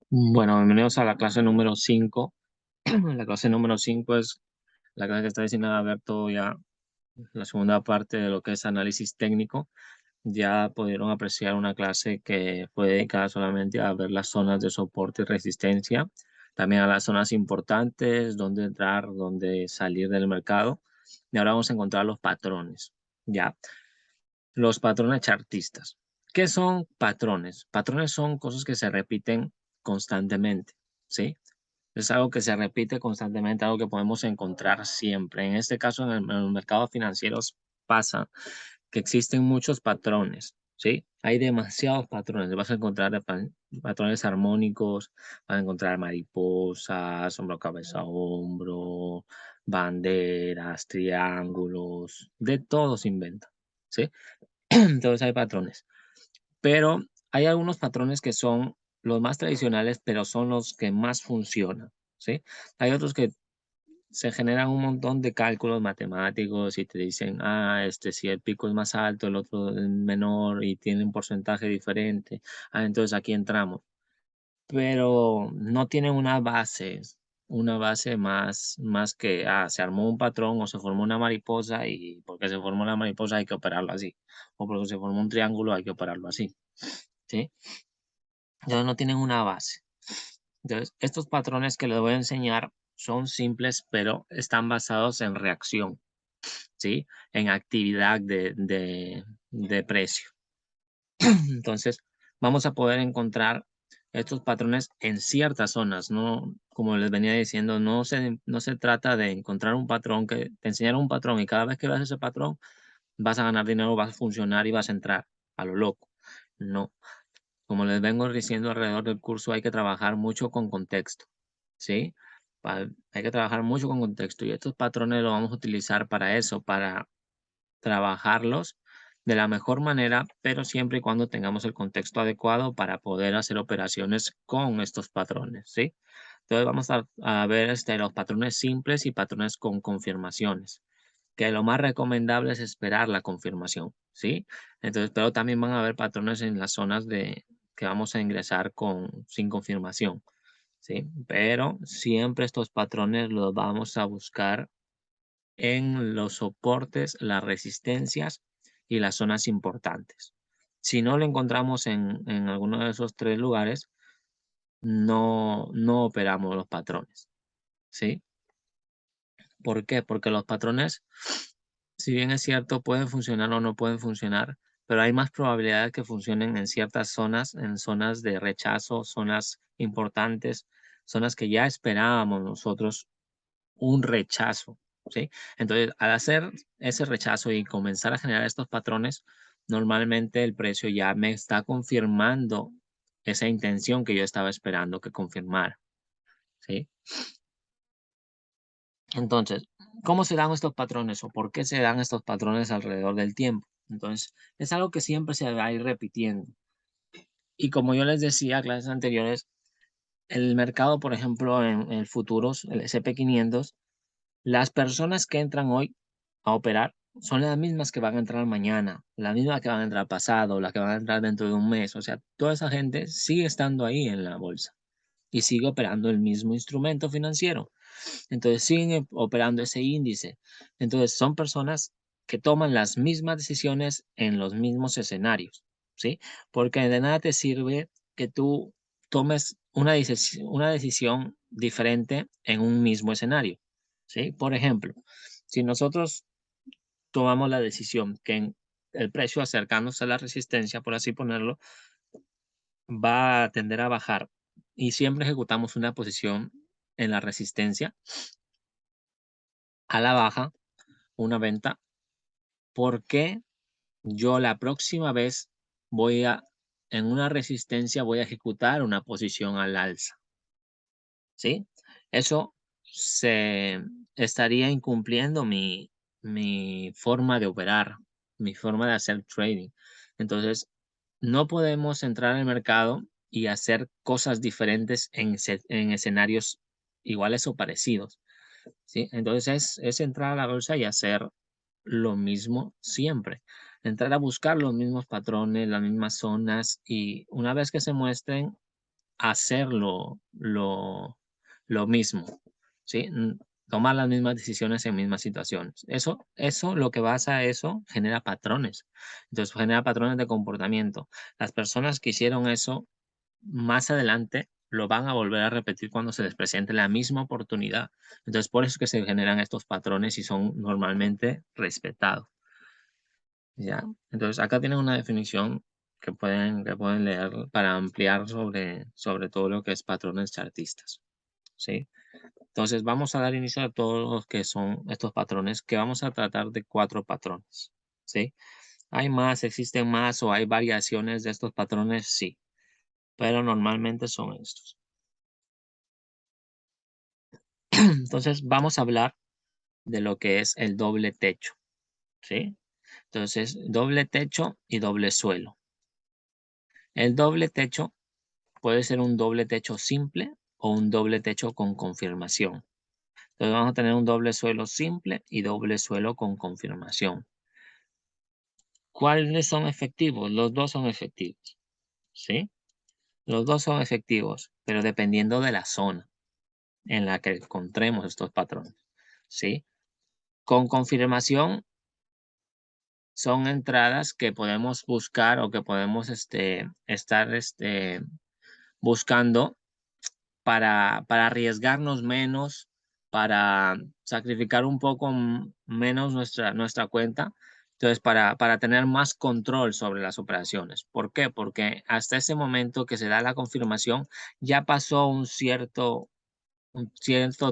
Bueno, bienvenidos a la clase número 5. La clase número 5 es la clase que está destinada a ver todo ya la segunda parte de lo que es análisis técnico. Ya pudieron apreciar una clase que fue dedicada solamente a ver las zonas de soporte y resistencia, también a las zonas importantes, dónde entrar, dónde salir del mercado. Y ahora vamos a encontrar los patrones. Ya, los patrones chartistas. ¿Qué son patrones? Patrones son cosas que se repiten constantemente, ¿sí? Es algo que se repite constantemente, algo que podemos encontrar siempre. En este caso, en los mercados financieros pasa que existen muchos patrones, ¿sí? Hay demasiados patrones. Vas a encontrar patrones armónicos, vas a encontrar mariposas, hombro, cabeza, hombro, banderas, triángulos, de todo se inventa, ¿sí? Entonces hay patrones. Pero hay algunos patrones que son los más tradicionales, pero son los que más funcionan, ¿sí? Hay otros que se generan un montón de cálculos matemáticos y te dicen, si el pico es más alto, el otro es menor y tiene un porcentaje diferente, entonces aquí entramos. Pero no tienen una base más que, se armó un patrón o se formó una mariposa y porque se formó la mariposa hay que operarlo así, o porque se formó un triángulo hay que operarlo así, ¿sí? Entonces no tienen una base. Entonces, estos patrones que les voy a enseñar son simples, pero están basados en reacción, ¿sí? En actividad de precio. Entonces, vamos a poder encontrar estos patrones en ciertas zonas, ¿no? Como les venía diciendo, no se trata de encontrar un patrón, que te enseñaron un patrón y cada vez que veas ese patrón vas a ganar dinero, vas a funcionar y vas a entrar a lo loco. No. Como les vengo diciendo alrededor del curso, hay que trabajar mucho con contexto, ¿sí? Hay que trabajar mucho con contexto y estos patrones los vamos a utilizar para eso, para trabajarlos de la mejor manera, pero siempre y cuando tengamos el contexto adecuado para poder hacer operaciones con estos patrones, ¿sí? Entonces vamos a ver los patrones simples y patrones con confirmaciones, que lo más recomendable es esperar la confirmación, ¿sí? Entonces, pero también van a haber patrones en las zonas que vamos a ingresar sin confirmación, ¿sí? Pero siempre estos patrones los vamos a buscar en los soportes, las resistencias y las zonas importantes. Si no lo encontramos en alguno de esos tres lugares, no operamos los patrones, ¿sí? ¿Por qué? Porque los patrones, si bien es cierto, pueden funcionar o no pueden funcionar, pero hay más probabilidad que funcionen en ciertas zonas, en zonas de rechazo, zonas importantes, zonas que ya esperábamos nosotros un rechazo, ¿sí? Entonces, al hacer ese rechazo y comenzar a generar estos patrones, normalmente el precio ya me está confirmando esa intención que yo estaba esperando que confirmara, ¿sí? Entonces, ¿cómo se dan estos patrones o por qué se dan estos patrones alrededor del tiempo? Entonces, es algo que siempre se va a ir repitiendo. Y como yo les decía en clases anteriores, el mercado, por ejemplo, en futuros, el S&P 500, las personas que entran hoy a operar son las mismas que van a entrar mañana, las mismas que van a entrar pasado, las que van a entrar dentro de un mes. O sea, toda esa gente sigue estando ahí en la bolsa y sigue operando el mismo instrumento financiero. Entonces siguen operando ese índice. Entonces son personas que toman las mismas decisiones en los mismos escenarios, ¿sí? Porque de nada te sirve que tú tomes una decisión diferente en un mismo escenario, ¿sí? Por ejemplo, si nosotros tomamos la decisión que el precio acercándose a la resistencia, por así ponerlo, va a tender a bajar y siempre ejecutamos una posición en la resistencia a la baja, una venta, ¿por qué yo la próxima vez en una resistencia voy a ejecutar una posición al alza? ¿Sí? Eso se estaría incumpliendo mi forma de operar, mi forma de hacer trading. Entonces, no podemos entrar al mercado y hacer cosas diferentes en escenarios iguales o parecidos, ¿sí? Entonces, es entrar a la bolsa y hacer lo mismo siempre. entrar a buscar los mismos patrones, las mismas zonas y una vez que se muestren, hacerlo lo mismo, ¿sí? Tomar las mismas decisiones en mismas situaciones. Eso, lo que basa eso, genera patrones. Entonces, genera patrones de comportamiento. Las personas que hicieron eso, más adelante, lo van a volver a repetir cuando se les presente la misma oportunidad. Entonces, por eso es que se generan estos patrones y son normalmente respetados. ¿Ya? Entonces, acá tienen una definición que pueden leer para ampliar sobre todo lo que es patrones chartistas, ¿sí? Entonces, vamos a dar inicio a todos los que son estos patrones, que vamos a tratar de 4 patrones, ¿sí? ¿Hay más, existen más o hay variaciones de estos patrones? Sí, pero normalmente son estos. Entonces, vamos a hablar de lo que es el doble techo, ¿sí? Entonces, doble techo y doble suelo. El doble techo puede ser un doble techo simple o un doble techo con confirmación. Entonces vamos a tener un doble suelo simple y doble suelo con confirmación. ¿Cuáles son efectivos? Los dos son efectivos, ¿sí? Los dos son efectivos, pero dependiendo de la zona en la que encontremos estos patrones, ¿sí? Con confirmación son entradas que podemos buscar o que podemos estar buscando para arriesgarnos menos, para sacrificar un poco menos nuestra cuenta. Entonces, para tener más control sobre las operaciones. ¿Por qué? Porque hasta ese momento que se da la confirmación, ya pasó un cierto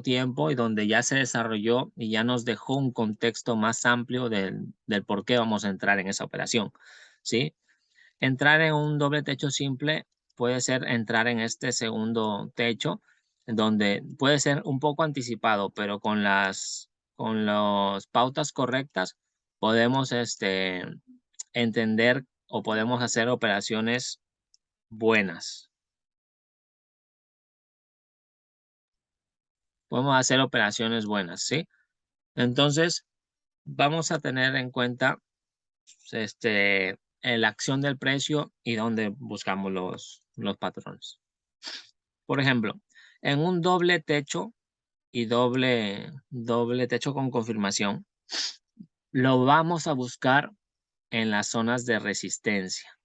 tiempo y donde ya se desarrolló y ya nos dejó un contexto más amplio del por qué vamos a entrar en esa operación, ¿sí? Entrar en un doble techo simple puede ser entrar en este segundo techo, donde puede ser un poco anticipado, pero con las pautas correctas podemos entender o podemos hacer operaciones buenas. Podemos hacer operaciones buenas, ¿sí? Entonces, vamos a tener en cuenta la acción del precio y dónde buscamos los patrones. Por ejemplo, en un doble techo y doble techo con confirmación, lo vamos a buscar en las zonas de resistencia,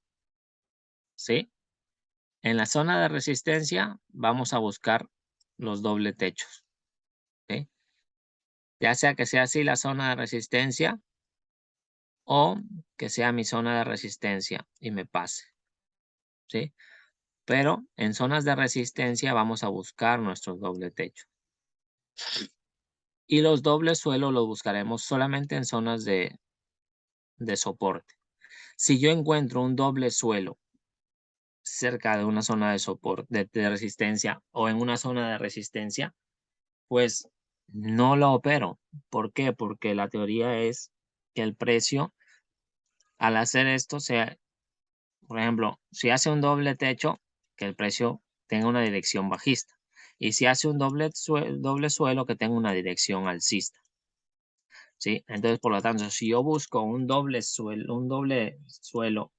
¿sí? En la zona de resistencia vamos a buscar los doble techos, ¿sí? Ya sea que sea así la zona de resistencia o que sea mi zona de resistencia y me pase, ¿sí? Pero en zonas de resistencia vamos a buscar nuestro doble techo. Y los dobles suelos los buscaremos solamente en zonas de soporte. Si yo encuentro un doble suelo cerca de una zona de soporte, de resistencia o en una zona de resistencia, pues no lo opero. ¿Por qué? Porque la teoría es que el precio, al hacer esto, por ejemplo, si hace un doble techo, que el precio tenga una dirección bajista. Y si hace un doble suelo, que tenga una dirección alcista. ¿Sí? Entonces, por lo tanto, si yo busco un doble suelo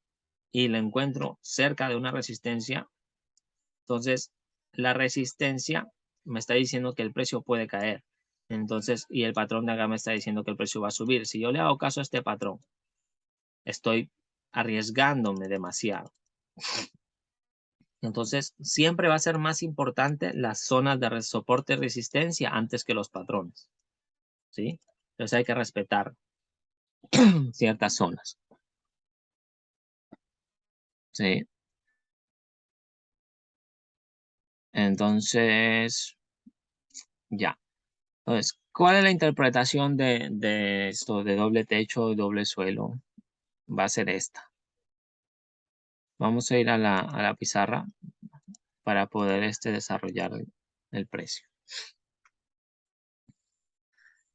y lo encuentro cerca de una resistencia, entonces la resistencia me está diciendo que el precio puede caer. Entonces, y el patrón de acá me está diciendo que el precio va a subir. Si yo le hago caso a este patrón, estoy arriesgándome demasiado. Entonces, siempre va a ser más importante las zonas de soporte y resistencia antes que los patrones, ¿sí? Entonces hay que respetar ciertas zonas, ¿sí? Entonces, ya. Entonces, ¿cuál es la interpretación de esto de doble techo y doble suelo? Va a ser esta. Vamos a ir a la pizarra para poder desarrollar el precio.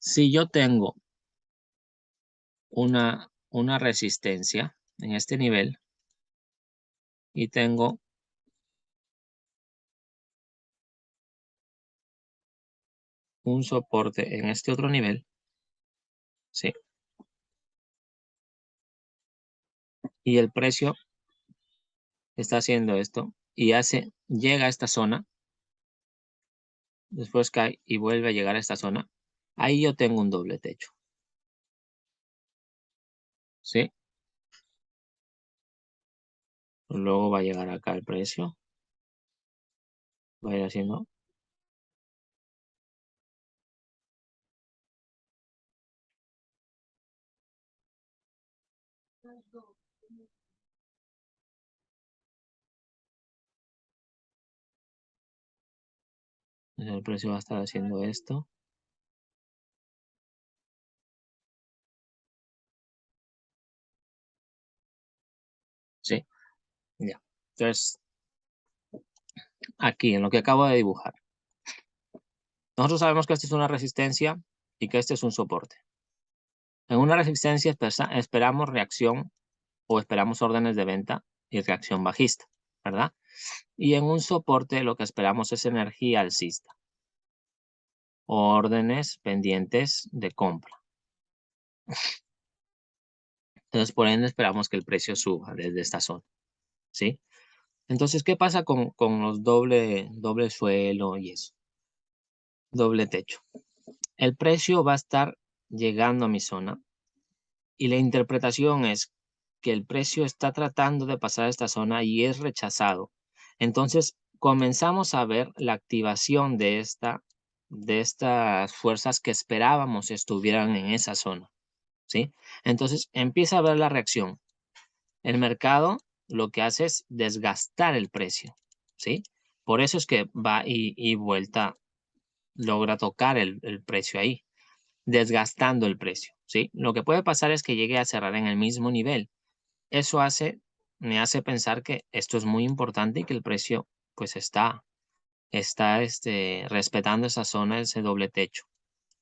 Si yo tengo una resistencia en este nivel y tengo un soporte en este otro nivel, ¿sí? y el precio está haciendo esto y llega a esta zona, después cae y vuelve a llegar a esta zona, ahí yo tengo un doble techo, ¿sí? Luego va a llegar acá el precio, va a ir haciendo, el precio va a estar haciendo esto, ¿sí? Ya. Entonces, aquí en lo que acabo de dibujar, nosotros sabemos que esta es una resistencia y que este es un soporte. En una resistencia esperamos reacción o esperamos órdenes de venta y reacción bajista, ¿verdad? Y en un soporte lo que esperamos es energía alcista, órdenes pendientes de compra. Entonces, por ende, esperamos que el precio suba desde esta zona, ¿sí? Entonces, ¿qué pasa con los doble suelo y eso? Doble techo. El precio va a estar llegando a mi zona y la interpretación es que el precio está tratando de pasar a esta zona y es rechazado. Entonces, comenzamos a ver la activación de estas fuerzas que esperábamos estuvieran en esa zona, ¿sí? Entonces, empieza a ver la reacción. El mercado lo que hace es desgastar el precio, ¿sí? Por eso es que va y vuelta, logra tocar el precio ahí, desgastando el precio, ¿sí? Lo que puede pasar es que llegue a cerrar en el mismo nivel. Eso me hace pensar que esto es muy importante y que el precio pues está respetando esa zona, ese doble techo,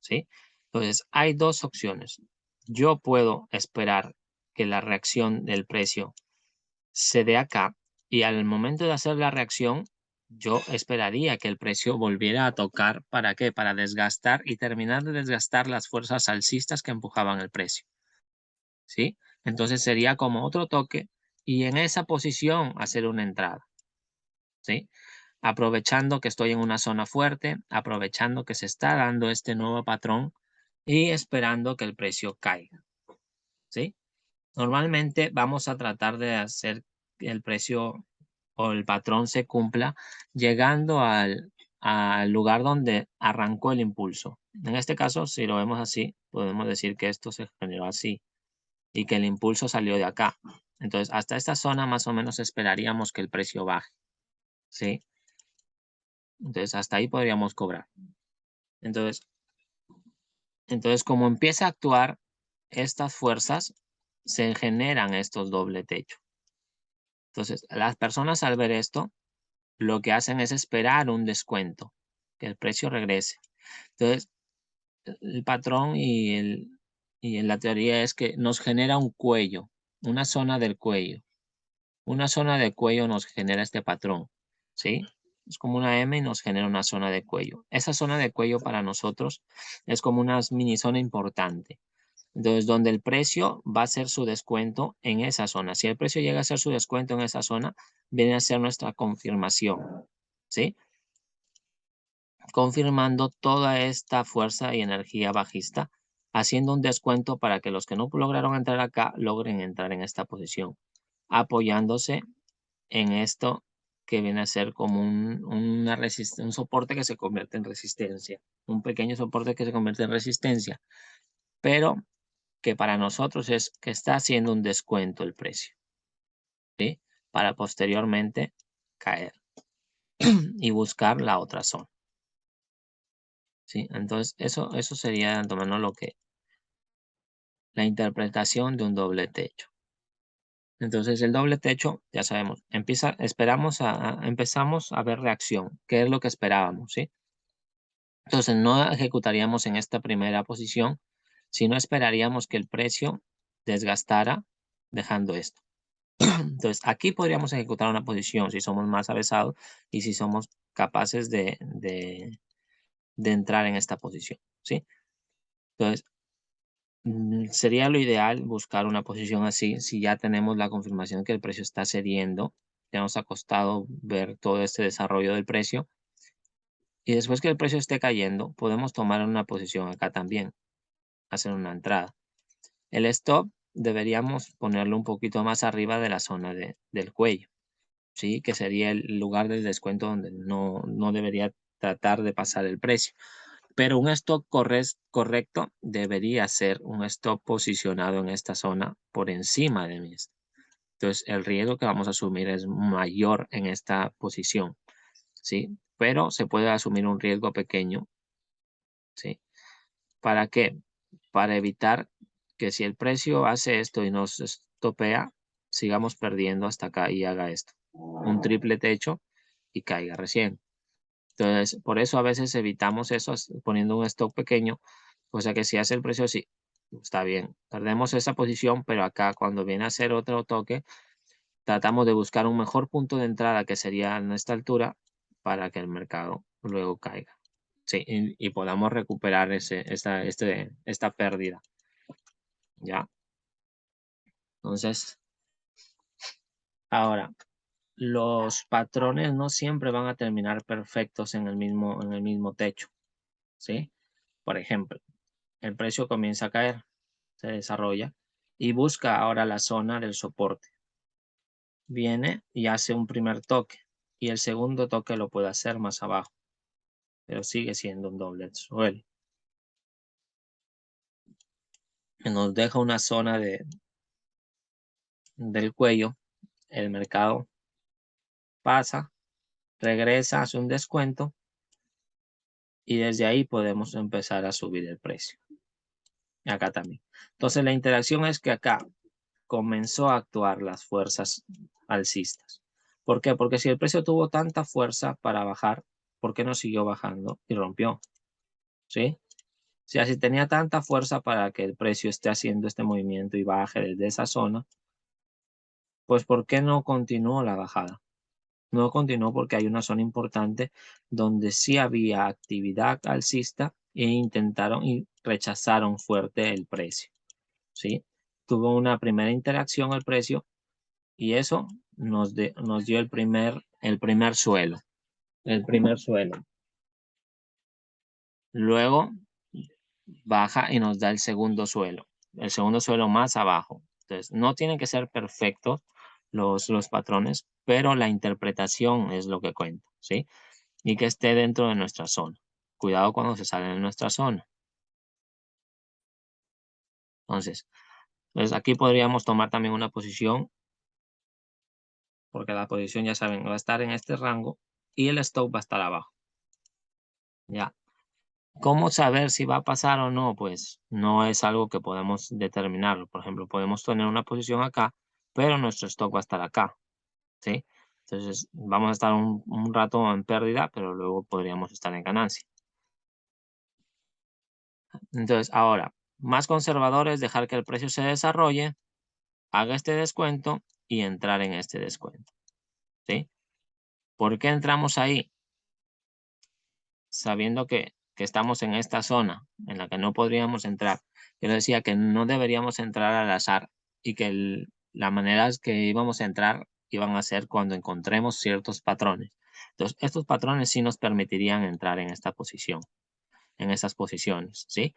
¿sí? Entonces, hay dos opciones. Yo puedo esperar que la reacción del precio se dé acá y al momento de hacer la reacción, yo esperaría que el precio volviera a tocar. ¿Para qué? Para desgastar y terminar de desgastar las fuerzas alcistas que empujaban el precio, ¿sí? Entonces sería como otro toque y en esa posición hacer una entrada, ¿sí? Aprovechando que estoy en una zona fuerte, aprovechando que se está dando este nuevo patrón y esperando que el precio caiga, ¿sí? Normalmente vamos a tratar de hacer que el precio o el patrón se cumpla llegando al lugar donde arrancó el impulso. En este caso, si lo vemos así, podemos decir que esto se generó así y que el impulso salió de acá. Entonces, hasta esta zona más o menos esperaríamos que el precio baje, ¿sí? Entonces, hasta ahí podríamos cobrar. Entonces, como empieza a actuar estas fuerzas, se generan estos doble techo. Entonces, las personas al ver esto, lo que hacen es esperar un descuento, que el precio regrese. Entonces, el patrón y en la teoría es que nos genera un cuello, una zona del cuello. Una zona de cuello nos genera este patrón, ¿sí? Es como una M y nos genera una zona de cuello. Esa zona de cuello para nosotros es como una mini zona importante. Entonces, donde el precio va a hacer su descuento en esa zona. Si el precio llega a hacer su descuento en esa zona, viene a ser nuestra confirmación, ¿sí? Confirmando toda esta fuerza y energía bajista, haciendo un descuento para que los que no lograron entrar acá logren entrar en esta posición, apoyándose en esto que viene a ser como un soporte que se convierte en resistencia, un pequeño soporte que se convierte en resistencia, pero que para nosotros es que está haciendo un descuento el precio, ¿sí? Para posteriormente caer y buscar la otra zona, ¿sí? Entonces, eso sería de antemano la interpretación de un doble techo. Entonces, el doble techo, ya sabemos, empezamos a ver reacción, qué es lo que esperábamos, ¿sí? Entonces, no ejecutaríamos en esta primera posición, sino esperaríamos que el precio desgastara dejando esto. Entonces, aquí podríamos ejecutar una posición si somos más avesados y si somos capaces de entrar en esta posición, ¿sí? Entonces, Sería lo ideal buscar una posición así si ya tenemos la confirmación que el precio está cediendo. Ya nos ha costado ver todo este desarrollo del precio. Y después que el precio esté cayendo, podemos tomar una posición acá también, hacer una entrada. El stop deberíamos ponerlo un poquito más arriba de la zona del cuello, ¿sí? Que sería el lugar del descuento donde no debería tratar de pasar el precio. Pero un stop correcto debería ser un stop posicionado en esta zona por encima de mí. Entonces, el riesgo que vamos a asumir es mayor en esta posición, ¿sí? Pero se puede asumir un riesgo pequeño, ¿sí? ¿Para qué? Para evitar que si el precio hace esto y nos estopea, sigamos perdiendo hasta acá y haga esto. Un triple techo y caiga recién. Entonces, por eso a veces evitamos eso poniendo un stop pequeño, cosa que si hace el precio así, está bien. Perdemos esa posición, pero acá cuando viene a hacer otro toque, tratamos de buscar un mejor punto de entrada que sería en esta altura para que el mercado luego caiga. Sí, y podamos recuperar esta pérdida. ¿Ya? Entonces, ahora, los patrones no siempre van a terminar perfectos en el mismo techo, ¿sí? Por ejemplo, el precio comienza a caer, se desarrolla y busca ahora la zona del soporte. Viene y hace un primer toque y el segundo toque lo puede hacer más abajo, pero sigue siendo un doble suelo. Nos deja una zona del cuello, el mercado pasa, regresa, hace un descuento y desde ahí podemos empezar a subir el precio. Acá también. Entonces la interacción es que acá comenzó a actuar las fuerzas alcistas. ¿Por qué? Porque si el precio tuvo tanta fuerza para bajar, ¿por qué no siguió bajando y rompió? ¿Sí? O sea, si tenía tanta fuerza para que el precio esté haciendo este movimiento y baje desde esa zona, pues ¿por qué no continuó la bajada? No continuó porque hay una zona importante donde sí había actividad alcista e intentaron y rechazaron fuerte el precio, ¿sí? Tuvo una primera interacción el precio y eso nos dio el primer suelo, el primer suelo. Luego baja y nos da el segundo suelo más abajo. Entonces, no tienen que ser perfectos los patrones, pero la interpretación es lo que cuenta, ¿sí? Y que esté dentro de nuestra zona. Cuidado cuando se sale de nuestra zona. Entonces, pues aquí podríamos tomar también una posición, porque la posición, ya saben, va a estar en este rango y el stop va a estar abajo. Ya. ¿Cómo saber si va a pasar o no? Pues no es algo que podemos determinarlo. Por ejemplo, podemos tener una posición acá, pero nuestro stop va a estar acá, ¿sí? Entonces, vamos a estar un rato en pérdida, pero luego podríamos estar en ganancia. Entonces, ahora, más conservador es dejar que el precio se desarrolle, haga este descuento y entrar en este descuento, ¿sí? ¿Por qué entramos ahí? Sabiendo que estamos en esta zona en la que no podríamos entrar. Yo decía que no deberíamos entrar al azar y que la manera que íbamos a entrar iban a ser cuando encontremos ciertos patrones. Entonces, estos patrones sí nos permitirían entrar en esta posición, en estas posiciones, ¿sí?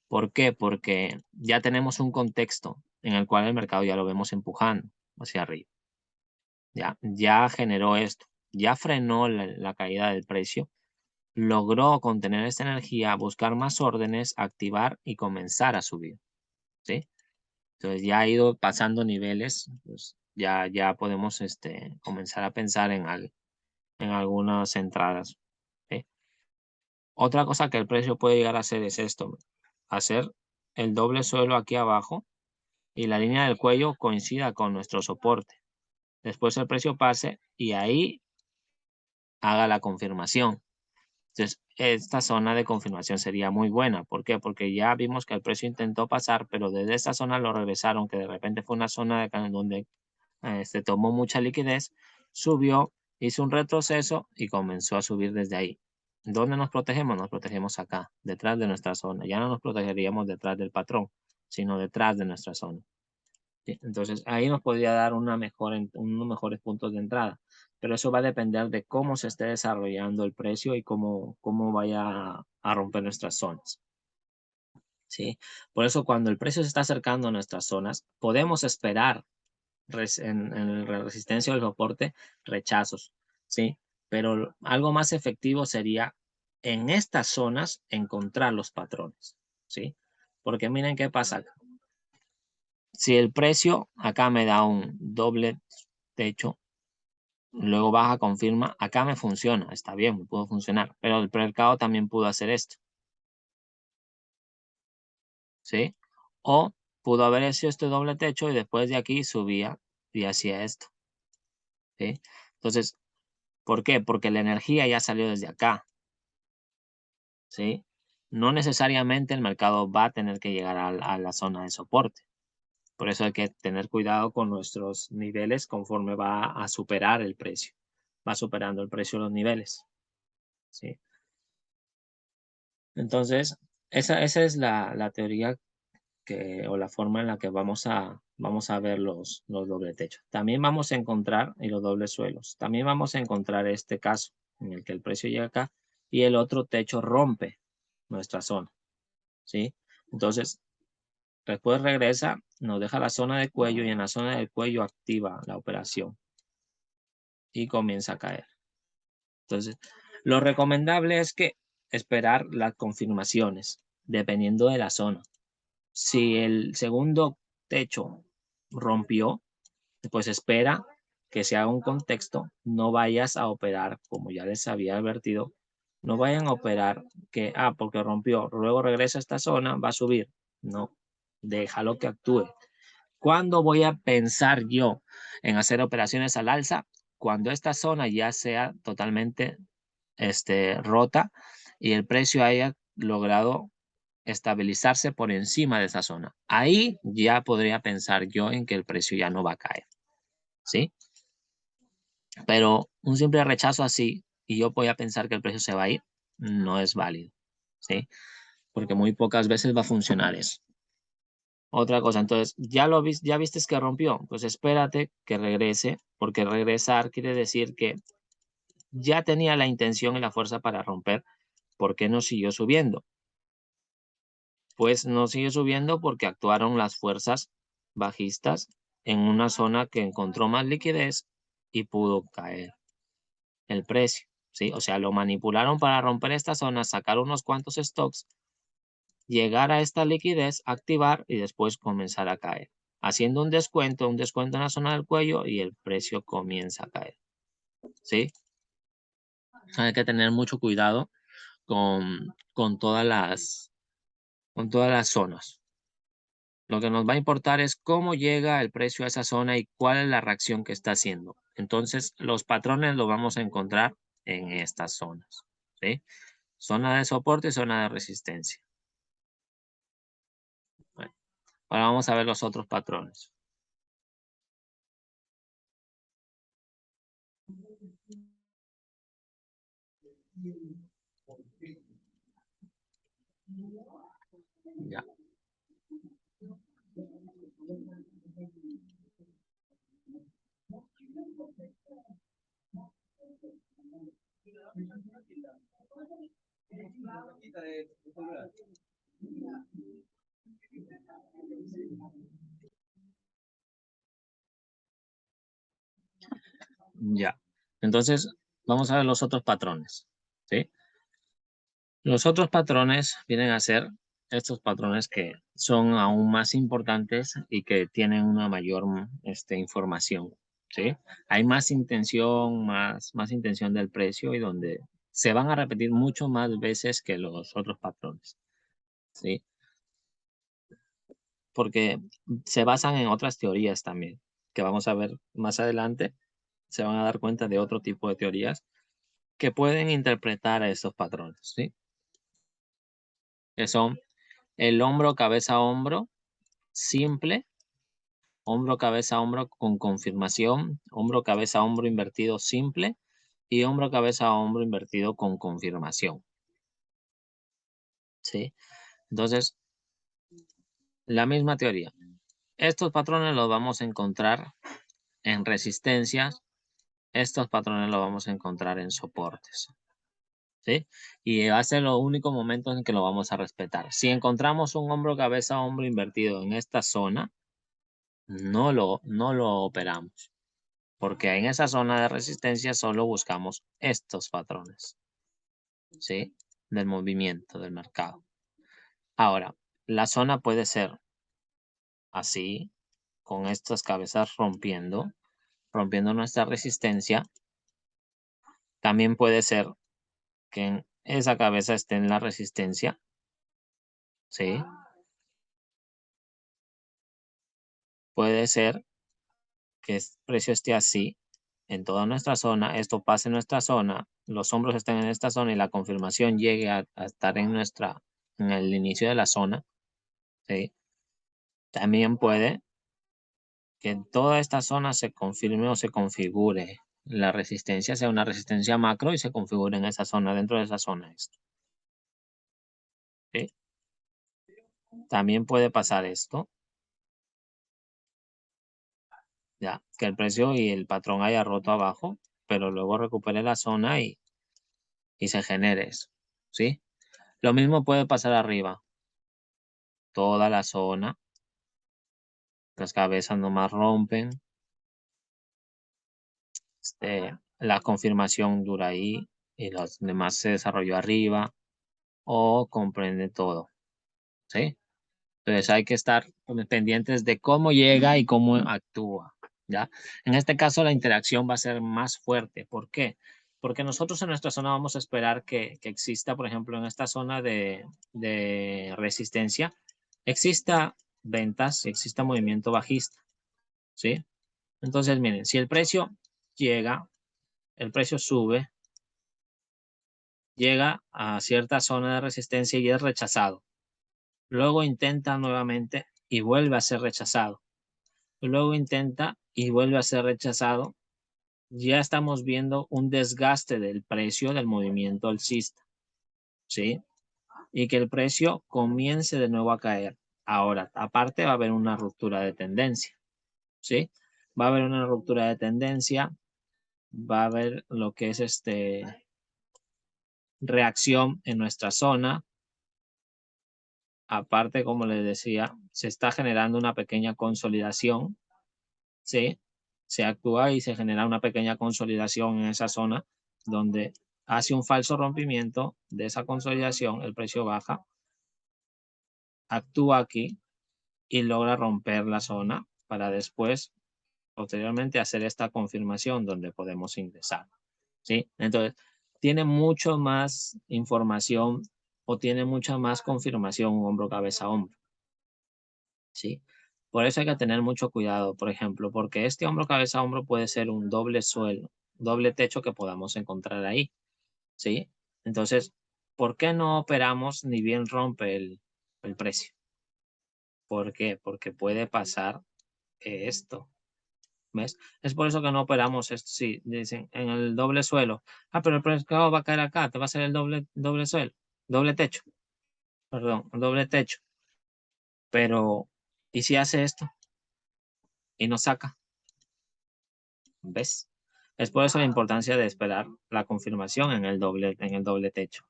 ¿Por qué? Porque ya tenemos un contexto en el cual el mercado ya lo vemos empujando hacia arriba. Ya generó esto, ya frenó la caída del precio, logró contener esta energía, buscar más órdenes, activar y comenzar a subir, ¿sí? Entonces ya ha ido pasando niveles, pues ya podemos comenzar a pensar en algunas entradas, ¿sí? Otra cosa que el precio puede llegar a hacer es esto, hacer el doble suelo aquí abajo y la línea del cuello coincida con nuestro soporte. Después el precio pase y ahí haga la confirmación. Entonces, esta zona de confirmación sería muy buena. ¿Por qué? Porque ya vimos que el precio intentó pasar, pero desde esta zona lo regresaron, que de repente fue una zona donde se tomó mucha liquidez, subió, hizo un retroceso y comenzó a subir desde ahí. ¿Dónde nos protegemos? Nos protegemos acá, detrás de nuestra zona. Ya no nos protegeríamos detrás del patrón, sino detrás de nuestra zona. ¿Sí? Entonces, ahí nos podría dar unos mejores puntos de entrada. Pero eso va a depender de cómo se esté desarrollando el precio y cómo vaya a romper nuestras zonas. ¿Sí? Por eso, cuando el precio se está acercando a nuestras zonas, podemos esperar en la resistencia o el soporte rechazos. ¿Sí? Pero algo más efectivo sería en estas zonas encontrar los patrones. ¿Sí? Porque miren qué pasa. Si el precio acá me da un doble techo, luego baja, confirma, acá me funciona, está bien, me pudo funcionar, pero el mercado también pudo hacer esto, ¿sí? O pudo haber hecho este doble techo y después de aquí subía y hacía esto, ¿sí? Entonces, ¿por qué? Porque la energía ya salió desde acá, ¿sí? No necesariamente el mercado va a tener que llegar a la zona de soporte. Por eso hay que tener cuidado con nuestros niveles conforme va a superar el precio. Va superando el precio de los niveles, ¿sí? Entonces, esa es la teoría o la forma en la que vamos a ver los doble techos. También vamos a encontrar, y los dobles suelos, también vamos a encontrar este caso en el que el precio llega acá y el otro techo rompe nuestra zona, ¿sí? Entonces, después regresa, nos deja la zona de cuello y en la zona del cuello activa la operación y comienza a caer. Entonces, lo recomendable es que esperar las confirmaciones, dependiendo de la zona. Si el segundo techo rompió, pues espera que se haga un contexto, no vayas a operar, como ya les había advertido, no vayan a operar que, porque rompió, luego regresa a esta zona, va a subir. No, déjalo que actúe. ¿Cuándo voy a pensar yo en hacer operaciones al alza? Cuando esta zona ya sea totalmente rota y el precio haya logrado estabilizarse por encima de esa zona. Ahí ya podría pensar yo en que el precio ya no va a caer, ¿sí? Pero un simple rechazo así y yo voy a pensar que el precio se va a ir, no es válido, ¿sí? Porque muy pocas veces va a funcionar eso. Otra cosa, entonces, ya viste que rompió, pues espérate que regrese, porque regresar quiere decir que ya tenía la intención y la fuerza para romper, ¿por qué no siguió subiendo? Pues no sigue subiendo porque actuaron las fuerzas bajistas en una zona que encontró más liquidez y pudo caer el precio, ¿sí? O sea, lo manipularon para romper esta zona, sacar unos cuantos stocks, llegar a esta liquidez, activar y después comenzar a caer, haciendo un descuento en la zona del cuello y el precio comienza a caer, ¿sí? Hay que tener mucho cuidado con con todas las zonas. Lo que nos va a importar es cómo llega el precio a esa zona y cuál es la reacción que está haciendo. Entonces, los patrones los vamos a encontrar en estas zonas, ¿sí? Zona de soporte y zona de resistencia. Bueno, ahora vamos a ver los otros patrones. Ya. Ya. Entonces, vamos a ver los otros patrones, ¿sí? Los otros patrones vienen a ser estos patrones que son aún más importantes y que tienen una mayor información, ¿sí? Hay más intención, más intención del precio y donde se van a repetir mucho más veces que los otros patrones, ¿sí? Porque se basan en otras teorías también, que vamos a ver más adelante. Se van a dar cuenta de otro tipo de teorías que pueden interpretar a estos patrones, ¿sí? Que son el hombro, cabeza, hombro, simple, hombro, cabeza, hombro con confirmación, hombro, cabeza, hombro invertido simple y hombro, cabeza, hombro invertido con confirmación, ¿sí? Entonces, La misma teoría. Estos patrones los vamos a encontrar en resistencias. Estos patrones los vamos a encontrar en soportes. ¿Sí? Y va a ser los únicos momentos en que lo vamos a respetar. Si encontramos un hombro, cabeza, hombro invertido en esta zona, no lo operamos. Porque en esa zona de resistencia solo buscamos estos patrones. ¿Sí? Del movimiento del mercado. Ahora, la zona puede ser así, con estas cabezas rompiendo nuestra resistencia. También puede ser que en esa cabeza esté en la resistencia. ¿Sí? Puede ser que el precio esté así en toda nuestra zona, esto pase en nuestra zona, los hombros estén en esta zona y la confirmación llegue a estar en el inicio de la zona. ¿Sí? También puede que en toda esta zona se confirme o se configure la resistencia, sea una resistencia macro y se configure en esa zona, dentro de esa zona esto. ¿Sí? También puede pasar esto, ya, que el precio y el patrón haya roto abajo, pero luego recupere la zona y se genere eso. ¿Sí? Lo mismo puede pasar arriba. Toda la zona, las cabezas nomás rompen, la confirmación dura ahí y los demás se desarrolló arriba o comprende todo. ¿Sí? Entonces hay que estar pendientes de cómo llega y cómo actúa, ¿ya? En este caso la interacción va a ser más fuerte. ¿Por qué? Porque nosotros en nuestra zona vamos a esperar que exista, por ejemplo, en esta zona de resistencia, exista ventas, exista movimiento bajista, ¿sí? Entonces, miren, si el precio llega, el precio sube, llega a cierta zona de resistencia y es rechazado. Luego intenta nuevamente y vuelve a ser rechazado. Luego intenta y vuelve a ser rechazado. Ya estamos viendo un desgaste del precio del movimiento alcista, ¿sí? Y que el precio comience de nuevo a caer. Ahora, aparte va a haber una ruptura de tendencia, ¿sí? Va a haber una ruptura de tendencia, va a haber lo que es reacción en nuestra zona. Aparte, como les decía, se está generando una pequeña consolidación, ¿sí? Se actúa y se genera una pequeña consolidación en esa zona donde hace un falso rompimiento de esa consolidación, el precio baja, actúa aquí y logra romper la zona para después, posteriormente, hacer esta confirmación donde podemos ingresar, ¿sí? Entonces, tiene mucho más información o tiene mucha más confirmación hombro, cabeza, hombro, ¿sí? Por eso hay que tener mucho cuidado, por ejemplo, porque este hombro, cabeza, hombro puede ser un doble suelo, doble techo que podamos encontrar ahí, ¿sí? Entonces, ¿por qué no operamos ni bien rompe el precio? ¿Por qué? Porque puede pasar esto, ¿ves? Es por eso que no operamos esto, sí, dicen, en el doble suelo. Ah, pero el precio va a caer acá, te va a hacer el doble suelo, doble techo, perdón, doble techo. Pero, ¿y si hace esto y no saca? ¿Ves? Es por eso la importancia de esperar la confirmación en el doble techo,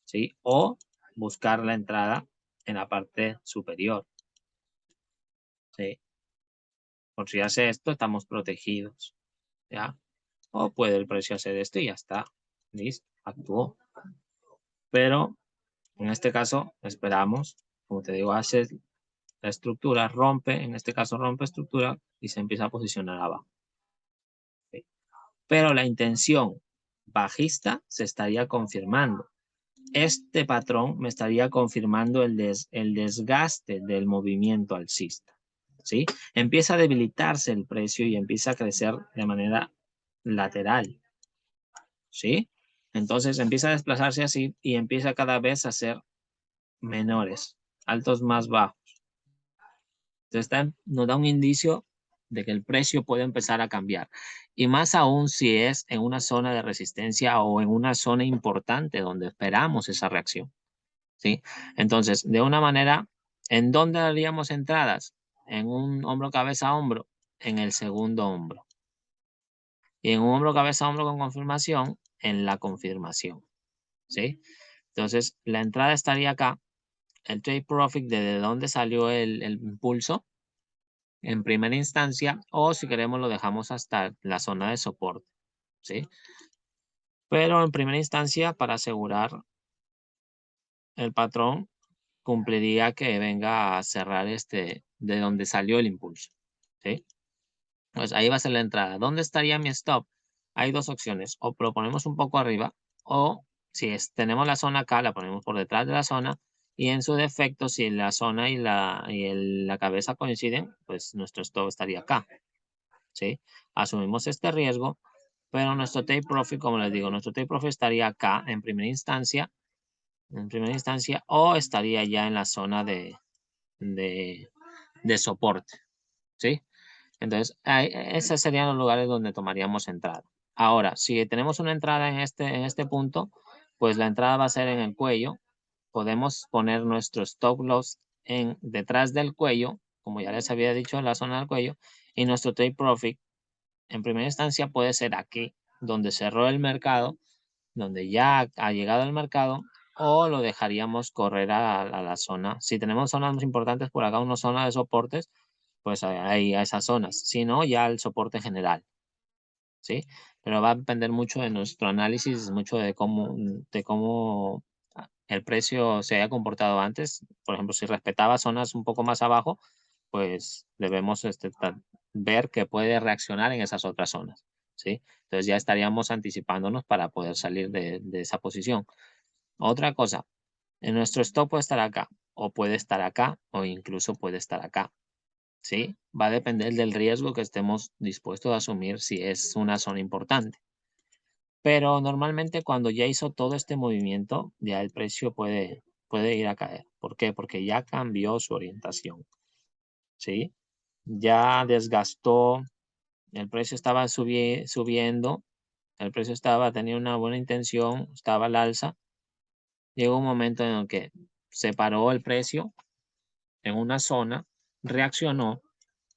¿sí? O buscar la entrada en la parte superior, ¿sí? Por si hace esto, estamos protegidos, ¿ya? O puede el precio hacer esto y ya está. Listo, actuó. Pero en este caso, esperamos, como te digo, hace la estructura, rompe, en este caso rompe estructura y se empieza a posicionar abajo. ¿Sí? Pero la intención bajista se estaría confirmando. Este patrón me estaría confirmando el desgaste del movimiento alcista, ¿sí? Empieza a debilitarse el precio y empieza a crecer de manera lateral, ¿sí? Entonces empieza a desplazarse así y empieza cada vez a ser menores, altos más bajos. Entonces nos da un indicio de que el precio puede empezar a cambiar. Y más aún si es en una zona de resistencia o en una zona importante donde esperamos esa reacción, ¿sí? Entonces, de una manera ¿En dónde haríamos entradas? En un hombro, cabeza, hombro, en el segundo hombro. Y en un hombro, cabeza, hombro con confirmación, en la confirmación. ¿Sí? Entonces, la entrada estaría acá. El take profit, ¿de dónde salió el impulso? En primera instancia, o si queremos lo dejamos hasta la zona de soporte. ¿Sí? Pero en primera instancia, para asegurar el patrón, cumpliría que venga a cerrar de donde salió el impulso. ¿Sí? Pues ahí va a ser la entrada. ¿Dónde estaría mi stop? Hay dos opciones. O lo ponemos un poco arriba, o si tenemos la zona acá, la ponemos por detrás de la zona. Y en su defecto, si la zona y la cabeza coinciden, pues nuestro stop estaría acá. ¿Sí? Asumimos este riesgo, pero nuestro take profit, como les digo, nuestro take profit estaría acá en primera instancia, o estaría ya en la zona de soporte. ¿Sí? Entonces, esos serían los lugares donde tomaríamos entrada. Ahora, si tenemos una entrada en este punto, pues la entrada va a ser en el cuello. Podemos poner nuestro stop loss detrás del cuello, como ya les había dicho, en la zona del cuello, y nuestro take profit, en primera instancia, puede ser aquí, donde cerró el mercado, donde ya ha llegado el mercado, o lo dejaríamos correr a la zona. Si tenemos zonas más importantes por acá, una zona de soportes, pues ahí a esas zonas. Si no, ya el soporte general. ¿Sí? Pero va a depender mucho de nuestro análisis, mucho de cómo el precio se haya comportado antes. Por ejemplo, si respetaba zonas un poco más abajo, pues debemos ver que puede reaccionar en esas otras zonas. ¿Sí? Entonces ya estaríamos anticipándonos para poder salir de esa posición. Otra cosa, en nuestro stop puede estar acá, o puede estar acá, o incluso puede estar acá. ¿Sí? Va a depender del riesgo que estemos dispuestos a asumir si es una zona importante. Pero normalmente cuando ya hizo todo este movimiento, ya el precio puede ir a caer. ¿Por qué? Porque ya cambió su orientación. ¿Sí? Ya desgastó, el precio estaba subiendo, el precio tenía una buena intención, estaba al alza. Llegó un momento en el que se paró el precio en una zona, reaccionó,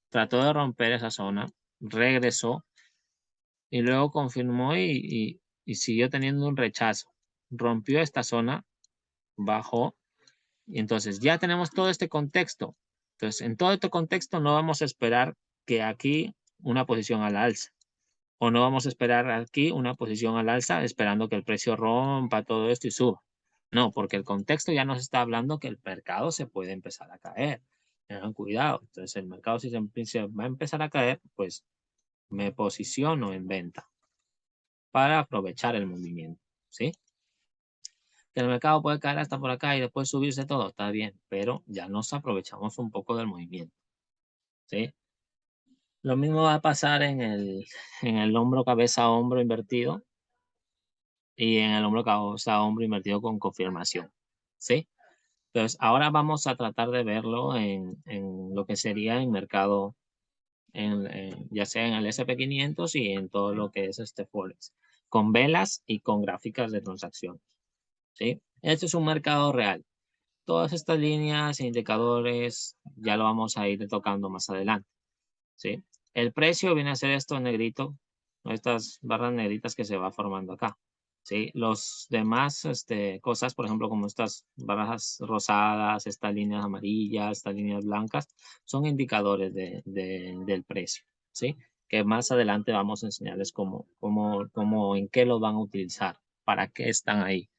trató de romper esa zona, regresó y luego confirmó y siguió teniendo un rechazo. Rompió esta zona, bajó y entonces ya tenemos todo este contexto. Entonces, en todo este contexto no vamos a esperar que aquí una posición al alza o no vamos a esperar aquí una posición al alza esperando que el precio rompa todo esto y suba. No, porque el contexto ya nos está hablando que el mercado se puede empezar a caer. Tengan cuidado. Entonces, el mercado si se va a empezar a caer, pues me posiciono en venta para aprovechar el movimiento, ¿sí? Que el mercado puede caer hasta por acá y después subirse todo, está bien, pero ya nos aprovechamos un poco del movimiento, ¿sí? Lo mismo va a pasar en el hombro, cabeza, hombro invertido y en el hombro, cabeza, hombro invertido con confirmación, ¿sí? Entonces, ahora vamos a tratar de verlo en lo que sería en mercado, ya sea en el SP500 y en todo lo que es Forex, con velas y con gráficas de transacción. ¿Sí? Este es un mercado real. Todas estas líneas e indicadores ya lo vamos a ir tocando más adelante. ¿Sí? El precio viene a ser esto negrito, estas barras negritas que se va formando acá. ¿Sí? Los demás cosas, por ejemplo, como estas barras rosadas, estas líneas amarillas, estas líneas blancas, son indicadores del precio. ¿Sí? Que más adelante vamos a enseñarles en qué los van a utilizar, para qué están ahí.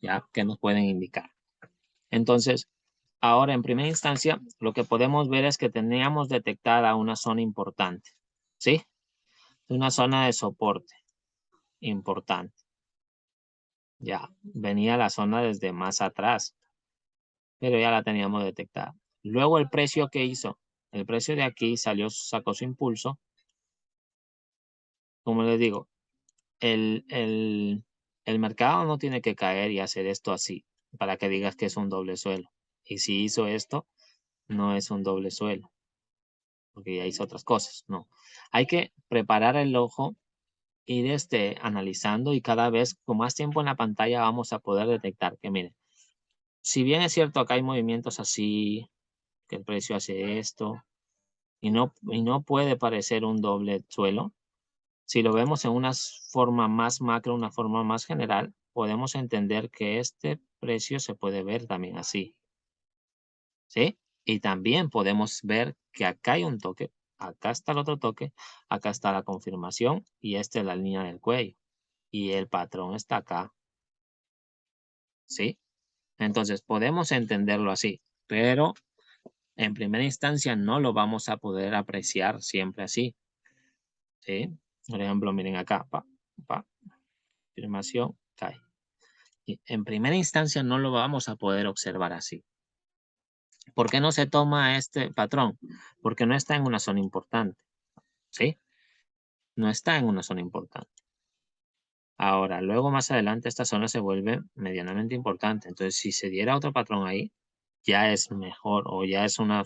¿Ya? ¿Qué nos pueden indicar? Entonces, ahora en primera instancia, lo que podemos ver es que teníamos detectada una zona importante, ¿sí? Una zona de soporte importante. Ya, venía la zona desde más atrás, pero ya la teníamos detectada. Luego el precio que hizo, el precio de aquí sacó su impulso. Como les digo, el mercado no tiene que caer y hacer esto así para que digas que es un doble suelo. Y si hizo esto, no es un doble suelo, porque ya hizo otras cosas, no. Hay que preparar el ojo, ir analizando y cada vez con más tiempo en la pantalla vamos a poder detectar que, miren, si bien es cierto acá hay movimientos así, que el precio hace esto y no puede parecer un doble suelo. Si lo vemos en una forma más macro, una forma más general, podemos entender que este precio se puede ver también así, ¿sí? Y también podemos ver que acá hay un toque, acá está el otro toque, acá está la confirmación y esta es la línea del cuello y el patrón está acá, ¿sí? Entonces podemos entenderlo así, pero en primera instancia no lo vamos a poder apreciar siempre así, ¿sí? Por ejemplo, miren acá, confirmación, cae. Y en primera instancia no lo vamos a poder observar así. ¿Por qué no se toma este patrón? Porque no está en una zona importante, ¿sí? No está en una zona importante. Ahora, luego más adelante esta zona se vuelve medianamente importante. Entonces, si se diera otro patrón ahí, ya es mejor o ya es una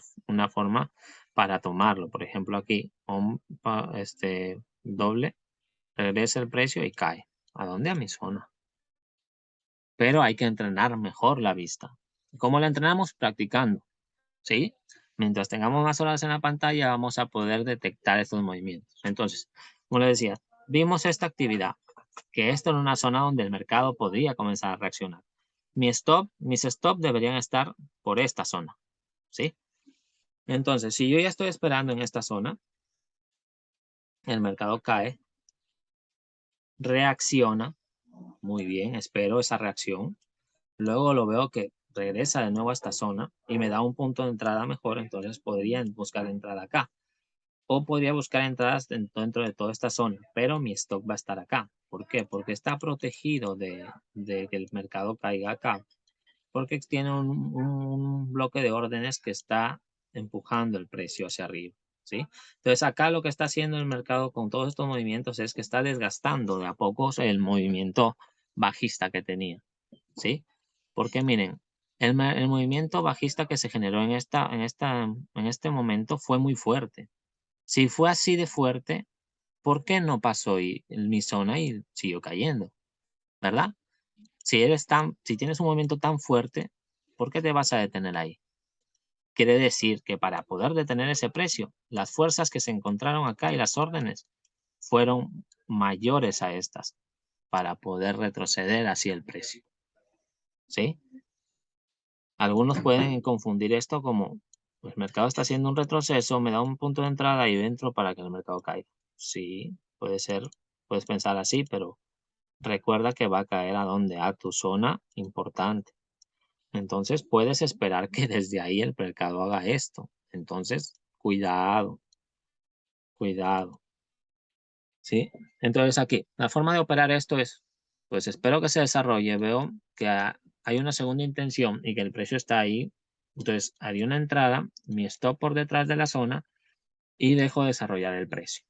forma para tomarlo. Por ejemplo, aquí, doble, regresa el precio y cae. ¿A dónde? A mi zona. Pero hay que entrenar mejor la vista. ¿Cómo la entrenamos? Practicando, ¿sí? Mientras tengamos más horas en la pantalla, vamos a poder detectar estos movimientos. Entonces, como les decía, vimos esta actividad, que esto era una zona donde el mercado podría comenzar a reaccionar. Mis stop deberían estar por esta zona, ¿sí? Entonces, si yo ya estoy esperando en esta zona, el mercado cae, reacciona, muy bien, espero esa reacción. Luego lo veo que regresa de nuevo a esta zona y me da un punto de entrada mejor, entonces podría buscar entrada acá. O podría buscar entradas dentro de toda esta zona, pero mi stock va a estar acá. ¿Por qué? Porque está protegido de que el mercado caiga acá. Porque tiene un bloque de órdenes que está empujando el precio hacia arriba, ¿sí? Entonces acá lo que está haciendo el mercado con todos estos movimientos es que está desgastando de a poco el movimiento bajista que tenía, ¿sí? Porque miren, el movimiento bajista que se generó en este momento fue muy fuerte. Si fue así de fuerte, ¿por qué no pasó en mi zona y siguió cayendo? ¿Verdad? Si tienes un movimiento tan fuerte, ¿por qué te vas a detener ahí? Quiere decir que para poder detener ese precio, las fuerzas que se encontraron acá y las órdenes fueron mayores a estas para poder retroceder hacia el precio. ¿Sí? Algunos pueden confundir esto como el mercado está haciendo un retroceso, me da un punto de entrada y entro para que el mercado caiga. Sí, puede ser, puedes pensar así, pero recuerda que va a caer a donde, a tu zona importante. Entonces puedes esperar que desde ahí el mercado haga esto. Entonces, cuidado, cuidado. ¿Sí? Entonces aquí, la forma de operar esto es, pues espero que se desarrolle, veo que hay una segunda intención y que el precio está ahí. Entonces haría una entrada, mi stop por detrás de la zona y dejo desarrollar el precio.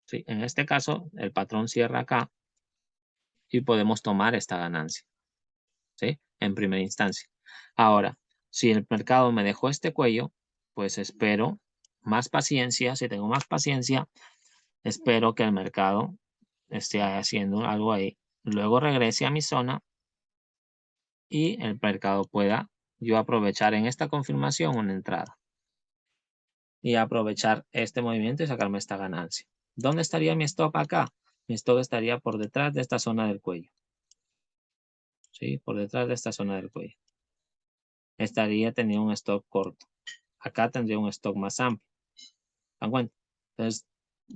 ¿Sí? En este caso, el patrón cierra acá y podemos tomar esta ganancia. ¿Sí? En primera instancia. Ahora, si el mercado me dejó este cuello, pues espero más paciencia. Si tengo más paciencia, espero que el mercado esté haciendo algo ahí. Luego regrese a mi zona y el mercado pueda yo aprovechar en esta confirmación una entrada y aprovechar este movimiento y sacarme esta ganancia. ¿Dónde estaría mi stop acá? Mi stop estaría por detrás de esta zona del cuello. ¿Sí? Por detrás de esta zona del cuello. Estaría teniendo un stop corto. Acá tendría un stock más amplio. ¿Dan cuenta? Entonces,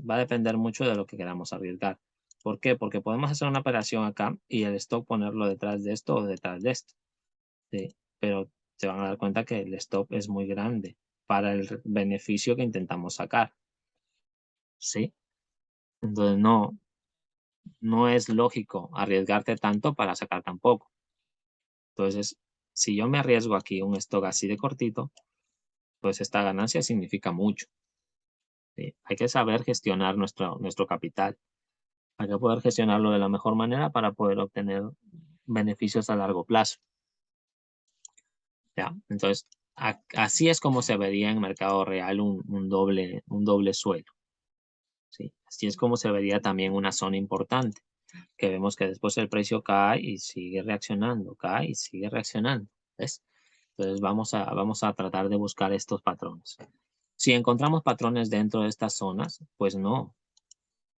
va a depender mucho de lo que queramos arriesgar. ¿Por qué? Porque podemos hacer una operación acá y el stock ponerlo detrás de esto o detrás de esto. ¿Sí? Pero se van a dar cuenta que el stop es muy grande para el beneficio que intentamos sacar. ¿Sí? Entonces, no es lógico arriesgarte tanto para sacar tan poco. Entonces, si yo me arriesgo aquí un stock así de cortito, pues esta ganancia significa mucho. ¿Sí? Hay que saber gestionar nuestro capital. Hay que poder gestionarlo de la mejor manera para poder obtener beneficios a largo plazo. ¿Ya? Entonces, así es como se vería en mercado real un doble suelo. ¿Sí? Así es como se vería también una zona importante, que vemos que después el precio cae y sigue reaccionando, cae y sigue reaccionando. ¿Ves? Entonces vamos a tratar de buscar estos patrones. Si encontramos patrones dentro de estas zonas, pues no.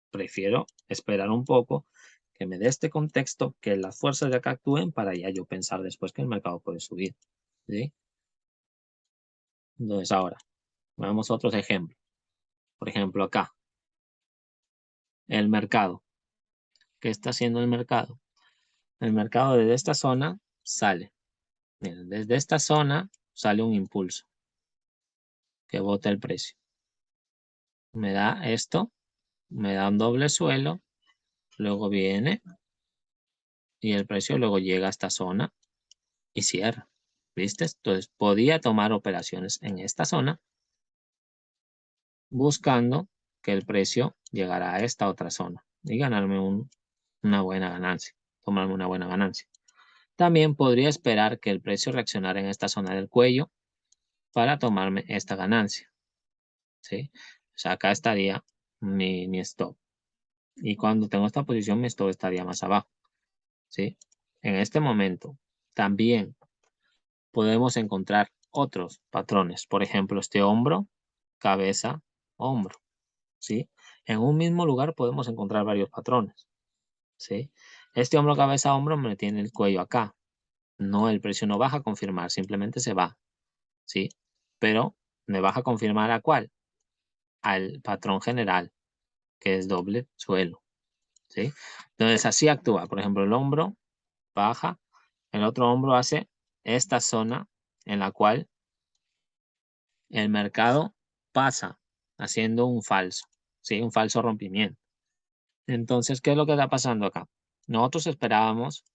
Prefiero esperar un poco, que me dé este contexto, que las fuerzas de acá actúen para ya yo pensar después que el mercado puede subir. ¿Sí? Entonces ahora, veamos otros ejemplos. Por ejemplo, acá, el mercado. ¿Qué está haciendo el mercado? El mercado desde esta zona sale. Miren, desde esta zona sale un impulso que bota el precio. Me da esto, me da un doble suelo, luego viene y el precio luego llega a esta zona y cierra. ¿Viste? Entonces podía tomar operaciones en esta zona buscando que el precio llegara a esta otra zona y ganarme una buena ganancia, tomarme una buena ganancia. También podría esperar que el precio reaccionara en esta zona del cuello para tomarme esta ganancia, ¿sí? O sea, acá estaría mi stop. Y cuando tengo esta posición, mi stop estaría más abajo, ¿sí? En este momento, también podemos encontrar otros patrones. Por ejemplo, este hombro, cabeza, hombro, ¿sí? En un mismo lugar podemos encontrar varios patrones, ¿sí? Este hombro, cabeza, hombro me tiene el cuello acá. No, el precio no baja a confirmar, simplemente se va, ¿sí? Pero me baja a confirmar ¿a cuál? Al patrón general, que es doble suelo, ¿sí? Entonces así actúa. Por ejemplo, el hombro baja, el otro hombro hace esta zona en la cual el mercado pasa haciendo un falso, ¿sí? Un falso rompimiento. Entonces, ¿qué es lo que está pasando acá? Nosotros esperábamos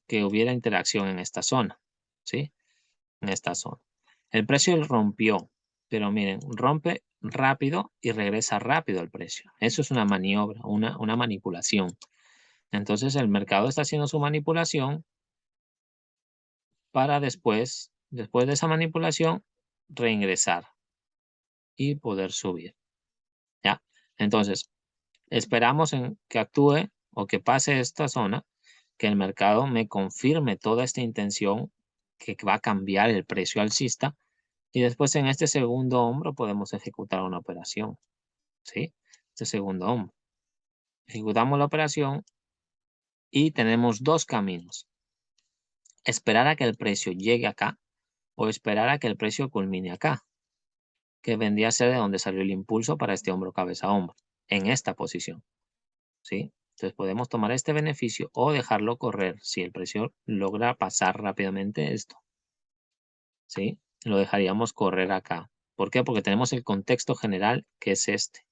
que hubiera interacción en esta zona, ¿sí? En esta zona. El precio rompió, pero miren, rompe rápido y regresa rápido el precio. Eso es una maniobra, una manipulación. Entonces, el mercado está haciendo su manipulación para después de esa manipulación, reingresar y poder subir, ¿ya? Entonces, esperamos en que actúe o que pase esta zona, que el mercado me confirme toda esta intención que va a cambiar el precio alcista y después en este segundo hombro podemos ejecutar una operación, ¿sí? Este segundo hombro. Ejecutamos la operación y tenemos dos caminos. Esperar a que el precio llegue acá o esperar a que el precio culmine acá, que vendría a ser de donde salió el impulso para este hombro cabeza hombro, en esta posición, ¿sí? Entonces podemos tomar este beneficio o dejarlo correr si el precio logra pasar rápidamente esto, ¿sí? Lo dejaríamos correr acá. ¿Por qué? Porque tenemos el contexto general que es este.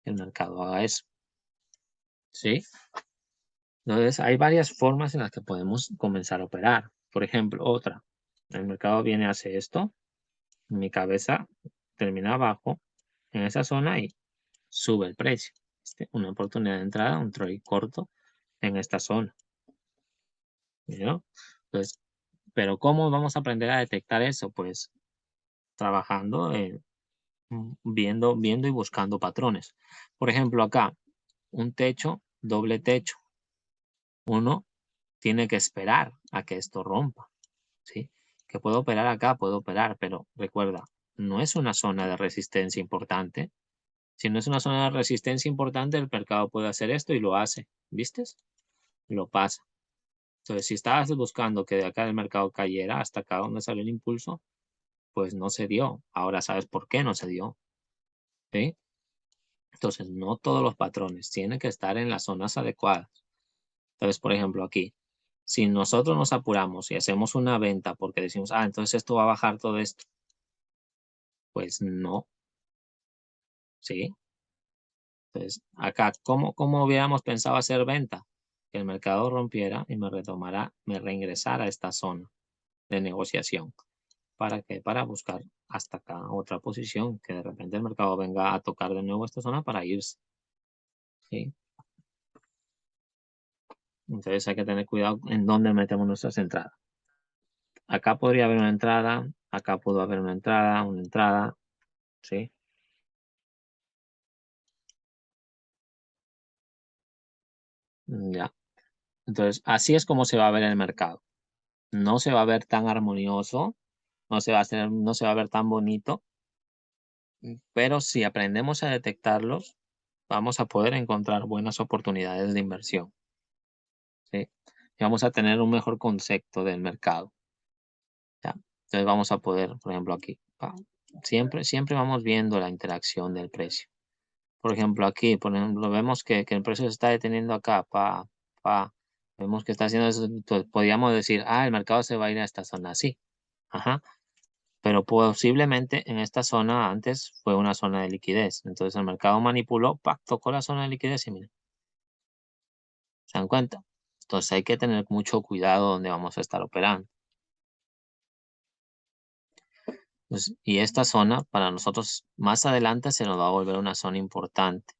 El mercado haga eso, ¿sí? Entonces hay varias formas en las que podemos comenzar a operar. Por ejemplo, otra. El mercado viene, hace esto. Mi cabeza termina abajo en esa zona y sube el precio. Una oportunidad de entrada, un trade corto en esta zona, ¿no? Entonces, pero ¿cómo vamos a aprender a detectar eso? Pues trabajando, viendo y buscando patrones. Por ejemplo, acá, un techo, doble techo. Uno tiene que esperar a que esto rompa, ¿sí? Que puedo operar acá, puedo operar, pero recuerda, no es una zona de resistencia importante. Si no es una zona de resistencia importante, el mercado puede hacer esto y lo hace, ¿vistes? Lo pasa. Entonces, si estabas buscando que de acá el mercado cayera hasta acá donde salió el impulso, pues no se dio. Ahora sabes por qué no se dio, ¿sí? Entonces, no todos los patrones tienen que estar en las zonas adecuadas. Entonces, por ejemplo, aquí, si nosotros nos apuramos y hacemos una venta porque decimos, ah, entonces esto va a bajar todo esto, pues no, ¿sí? Entonces, acá, ¿cómo hubiéramos pensado hacer venta? Que el mercado rompiera y me retomara, me reingresara a esta zona de negociación. ¿Para qué? Para buscar hasta acá otra posición, que de repente el mercado venga a tocar de nuevo esta zona para irse, ¿sí? Entonces hay que tener cuidado en dónde metemos nuestras entradas. Acá podría haber una entrada, acá pudo haber una entrada, ¿sí? Ya. Entonces, así es como se va a ver el mercado. No se va a ver tan armonioso, no se va a ver tan bonito, pero si aprendemos a detectarlos, vamos a poder encontrar buenas oportunidades de inversión, ¿sí? Y vamos a tener un mejor concepto del mercado, ¿ya? Entonces vamos a poder, por ejemplo, aquí, siempre vamos viendo la interacción del precio. Por ejemplo, aquí, por ejemplo, vemos que el precio se está deteniendo acá, pa, vemos que está haciendo eso, entonces podríamos decir, el mercado se va a ir a esta zona, sí, ajá, pero posiblemente en esta zona antes fue una zona de liquidez, entonces el mercado manipuló, tocó la zona de liquidez y mira, ¿se dan cuenta? Entonces hay que tener mucho cuidado donde vamos a estar operando. Pues, y esta zona para nosotros más adelante se nos va a volver una zona importante.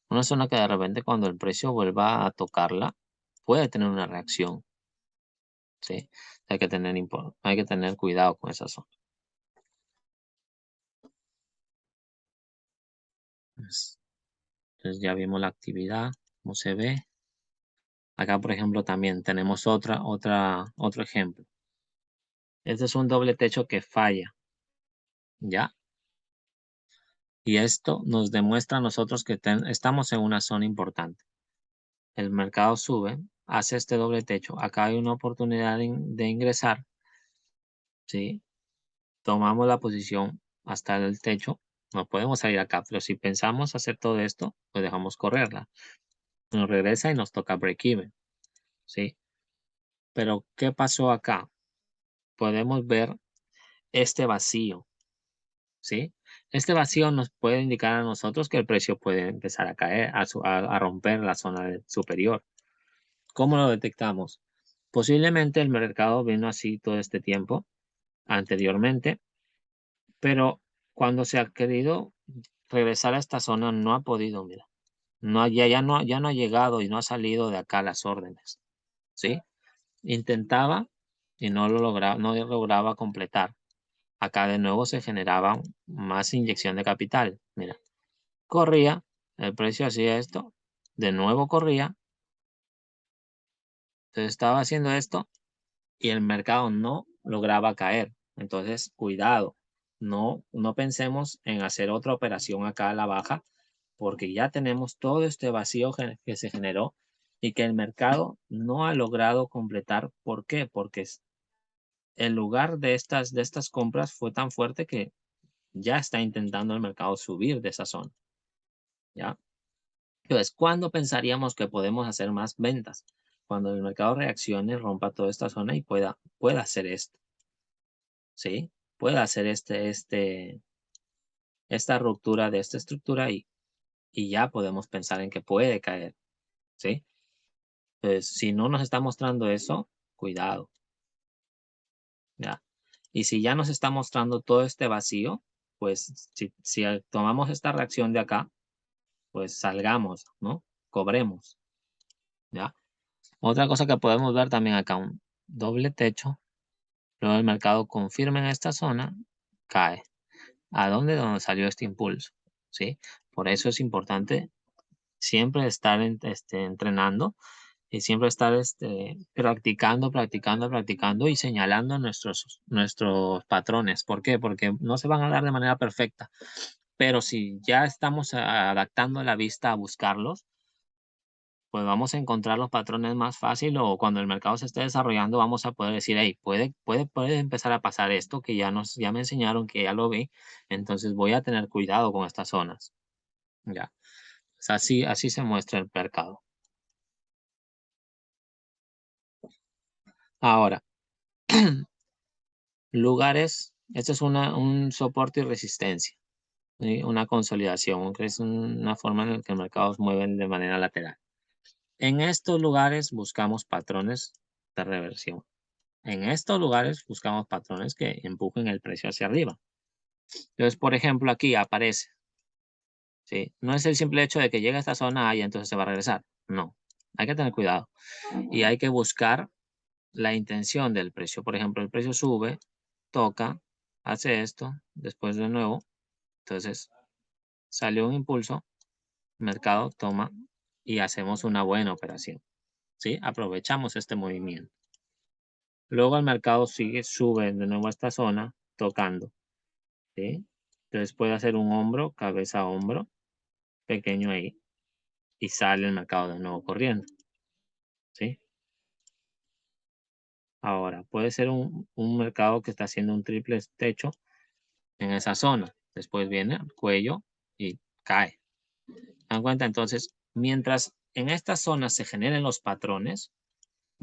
Una zona que de repente cuando el precio vuelva a tocarla, puede tener una reacción, ¿sí? Hay que tener cuidado con esa zona. Pues, entonces ya vimos la actividad, cómo se ve. Acá, por ejemplo, también tenemos otro ejemplo. Este es un doble techo que falla, ¿ya? Y esto nos demuestra a nosotros que estamos en una zona importante. El mercado sube, hace este doble techo. Acá hay una oportunidad de ingresar, ¿sí? Tomamos la posición hasta el techo, no podemos salir acá, pero si pensamos hacer todo esto, pues dejamos correrla. Nos regresa y nos toca break even, ¿sí? Pero, ¿qué pasó acá? Podemos ver este vacío, ¿sí? Este vacío nos puede indicar a nosotros que el precio puede empezar a caer, a romper la zona superior. ¿Cómo lo detectamos? Posiblemente el mercado vino así todo este tiempo anteriormente, pero cuando se ha querido regresar a esta zona no ha podido, mira. No, ya no ha llegado y no ha salido de acá las órdenes, ¿sí? Intentaba y no lograba completar. Acá de nuevo se generaba más inyección de capital. Mira, corría, el precio hacía esto, de nuevo corría, entonces estaba haciendo esto y el mercado no lograba caer. Entonces, cuidado, no pensemos en hacer otra operación acá a la baja, porque ya tenemos todo este vacío que se generó y que el mercado no ha logrado completar. ¿Por qué? Porque el lugar de estas compras fue tan fuerte que ya está intentando el mercado subir de esa zona, ¿ya? Entonces, ¿cuándo pensaríamos que podemos hacer más ventas? Cuando el mercado reaccione, rompa toda esta zona y pueda hacer esto, ¿sí? Pueda hacer esta ruptura de esta estructura y ya podemos pensar en que puede caer, ¿sí? Entonces, si no nos está mostrando eso, cuidado, ¿ya? Y si ya nos está mostrando todo este vacío, pues si tomamos esta reacción de acá, pues salgamos, ¿no? Cobremos, ¿ya? Otra cosa que podemos ver también acá, un doble techo, luego el mercado confirma en esta zona, cae. ¿A dónde? Donde salió este impulso, ¿sí? Por eso es importante siempre estar entrenando y siempre estar practicando y señalando nuestros patrones. ¿Por qué? Porque no se van a dar de manera perfecta, pero si ya estamos adaptando la vista a buscarlos, pues vamos a encontrar los patrones más fácil o cuando el mercado se esté desarrollando vamos a poder decir, hey, puede empezar a pasar esto que ya me enseñaron que ya lo vi, entonces voy a tener cuidado con estas zonas. Ya, pues así se muestra el mercado. Ahora, lugares, esto es un soporte y resistencia, ¿sí? Una consolidación, que es una forma en la que el mercado se mueve de manera lateral. En estos lugares buscamos patrones de reversión. En estos lugares buscamos patrones que empujen el precio hacia arriba. Entonces, por ejemplo, aquí aparece, ¿sí? No es el simple hecho de que llegue a esta zona y entonces se va a regresar. No, hay que tener cuidado y hay que buscar la intención del precio. Por ejemplo, el precio sube, toca, hace esto, después de nuevo, entonces salió un impulso, mercado toma y hacemos una buena operación, ¿sí? Aprovechamos este movimiento. Luego el mercado sube de nuevo a esta zona tocando, ¿sí? Entonces puede hacer un hombro, cabeza, hombro, pequeño ahí, y sale el mercado de nuevo corriendo, ¿sí? Ahora, puede ser un mercado que está haciendo un triple techo en esa zona. Después viene el cuello y cae. Dan cuenta, entonces, mientras en esta zona se generen los patrones,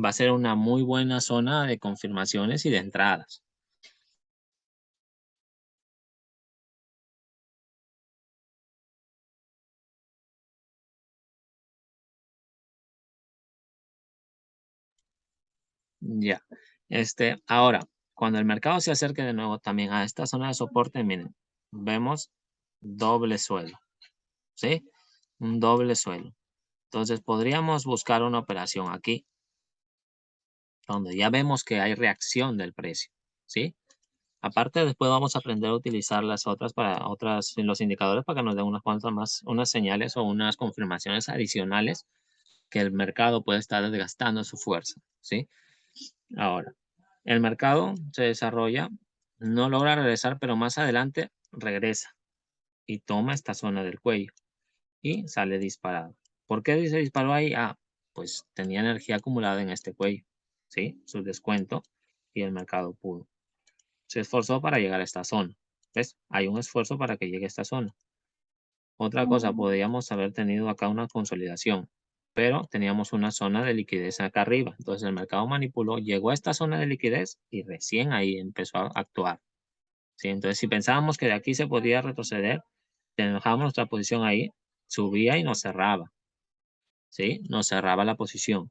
va a ser una muy buena zona de confirmaciones y de entradas. Ya. Ahora, cuando el mercado se acerque de nuevo también a esta zona de soporte, miren, vemos doble suelo, ¿sí? Un doble suelo. Entonces podríamos buscar una operación aquí, donde ya vemos que hay reacción del precio, ¿sí? Aparte, después vamos a aprender a utilizar las otras los indicadores para que nos den unas cuantas más, unas señales o unas confirmaciones adicionales que el mercado puede estar desgastando su fuerza, ¿sí? Ahora, el mercado se desarrolla, no logra regresar, pero más adelante regresa y toma esta zona del cuello y sale disparado. ¿Por qué se disparó ahí? Ah, pues tenía energía acumulada en este cuello, ¿sí? Su descuento y el mercado pudo. Se esforzó para llegar a esta zona. ¿Ves? Hay un esfuerzo para que llegue a esta zona. Otra cosa, podríamos haber tenido acá una consolidación, pero teníamos una zona de liquidez acá arriba. Entonces el mercado manipuló, llegó a esta zona de liquidez y recién ahí empezó a actuar, ¿sí? Entonces si pensábamos que de aquí se podía retroceder, dejábamos nuestra posición ahí, subía y nos cerraba, ¿sí? Nos cerraba la posición.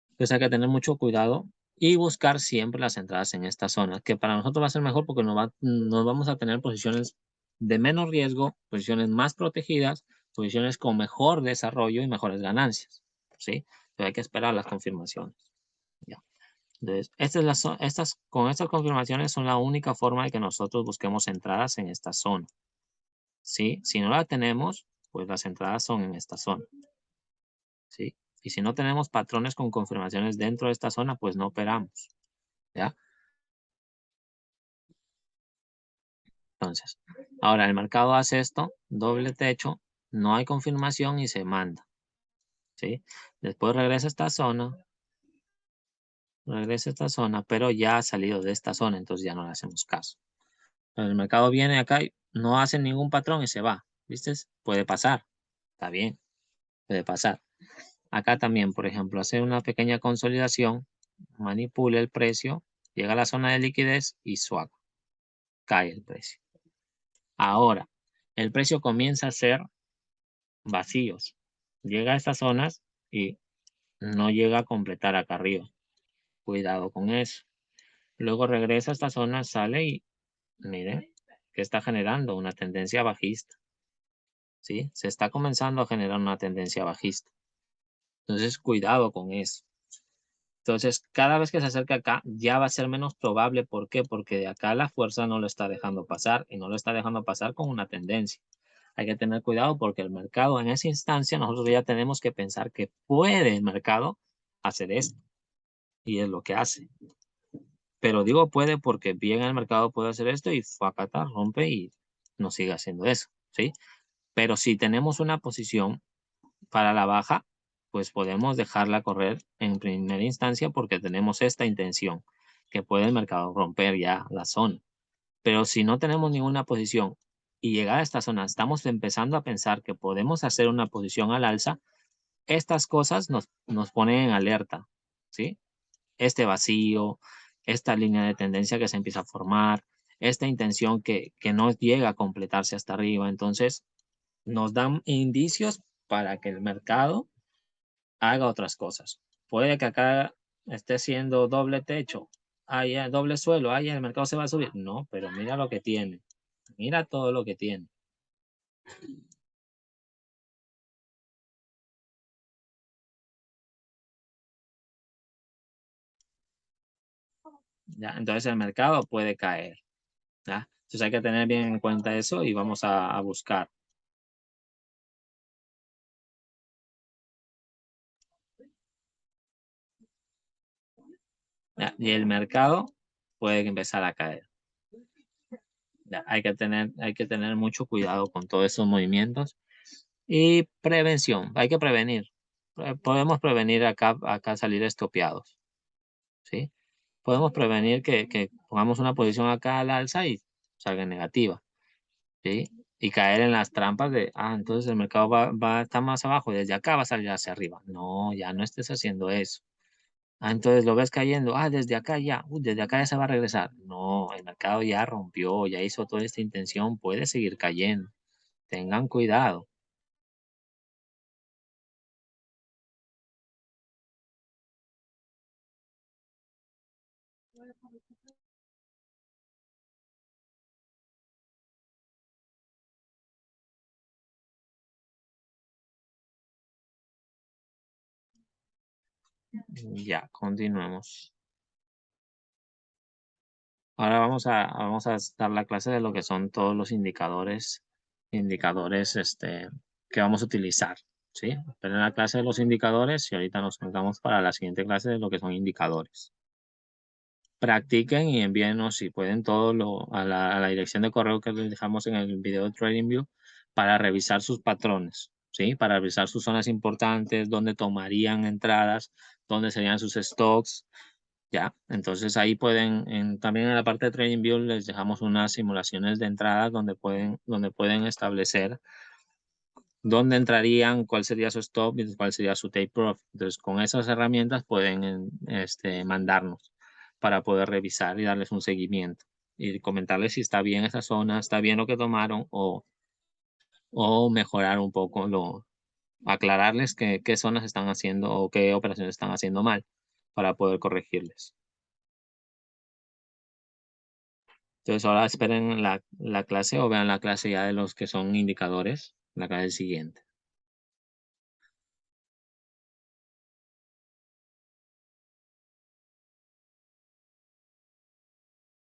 Entonces hay que tener mucho cuidado y buscar siempre las entradas en esta zona, que para nosotros va a ser mejor porque nos vamos a tener posiciones de menos riesgo, posiciones más protegidas, posiciones con mejor desarrollo y mejores ganancias, ¿sí? Pero hay que esperar las confirmaciones. Ya. Entonces, con estas confirmaciones son la única forma de que nosotros busquemos entradas en esta zona, ¿sí? Si no la tenemos, pues las entradas son en esta zona, ¿sí? Y si no tenemos patrones con confirmaciones dentro de esta zona, pues no operamos, ¿ya? Entonces, ahora el mercado hace esto, doble techo, no hay confirmación y se manda, ¿sí? Después regresa a esta zona, pero ya ha salido de esta zona, entonces ya no le hacemos caso. El mercado viene acá y no hace ningún patrón y se va, ¿viste? Puede pasar, está bien, puede pasar. Acá también, por ejemplo, hace una pequeña consolidación, manipula el precio, llega a la zona de liquidez y swap, cae el precio. Ahora, el precio comienza a ser vacíos. Llega a estas zonas y no llega a completar acá arriba. Cuidado con eso. Luego regresa a esta zona, sale y miren que está generando una tendencia bajista. ¿Sí? Se está comenzando a generar una tendencia bajista. Entonces, cuidado con eso. Entonces, cada vez que se acerca acá, ya va a ser menos probable. ¿Por qué? Porque de acá la fuerza no lo está dejando pasar y no lo está dejando pasar con una tendencia. Hay que tener cuidado porque el mercado en esa instancia nosotros ya tenemos que pensar que puede el mercado hacer esto y es lo que hace. Pero digo puede porque bien el mercado puede hacer esto y facata rompe y no sigue haciendo eso, ¿sí? Pero si tenemos una posición para la baja, pues podemos dejarla correr en primera instancia porque tenemos esta intención que puede el mercado romper ya la zona. Pero si no tenemos ninguna posición y llegar a esta zona, estamos empezando a pensar que podemos hacer una posición al alza, estas cosas nos ponen en alerta, ¿sí? Este vacío, esta línea de tendencia que se empieza a formar, esta intención que no llega a completarse hasta arriba. Entonces, nos dan indicios para que el mercado haga otras cosas. Puede que acá esté siendo doble techo, doble suelo, el mercado se va a subir. No, pero mira lo que tiene. Mira todo lo que tiene. ¿Ya? Entonces el mercado puede caer. ¿Ya? Entonces hay que tener bien en cuenta eso y vamos a buscar. Ya, y el mercado puede empezar a caer. Ya, hay que tener mucho cuidado con todos esos movimientos. Y prevención, hay que prevenir. Podemos prevenir acá salir estopeados, ¿sí? Podemos prevenir que pongamos una posición acá al alza y salga negativa, ¿sí? Y caer en las trampas de, entonces el mercado va a estar más abajo y desde acá va a salir hacia arriba. No, ya no estés haciendo eso. Entonces lo ves cayendo, desde acá ya, desde acá ya se va a regresar. No, el mercado ya rompió, ya hizo toda esta intención, puede seguir cayendo. Tengan cuidado. Ya, continuemos. Ahora vamos a dar la clase de lo que son todos los indicadores que vamos a utilizar, ¿sí? Pero en la clase de los indicadores y ahorita nos vamos para la siguiente clase de lo que son indicadores. Practiquen y envíenos si pueden todo a la dirección de correo que les dejamos en el video de TradingView para revisar sus patrones, ¿sí? Para revisar sus zonas importantes, dónde tomarían entradas, dónde serían sus stocks. Ya, entonces ahí pueden, también en la parte de TradingView les dejamos unas simulaciones de entradas donde pueden establecer dónde entrarían, cuál sería su stop y cuál sería su take profit. Entonces con esas herramientas pueden mandarnos para poder revisar y darles un seguimiento y comentarles si está bien esa zona, está bien lo que tomaron o mejorar un poco aclararles qué zonas están haciendo o qué operaciones están haciendo mal para poder corregirles. Entonces ahora esperen la clase o vean la clase ya de los que son indicadores, la clase siguiente.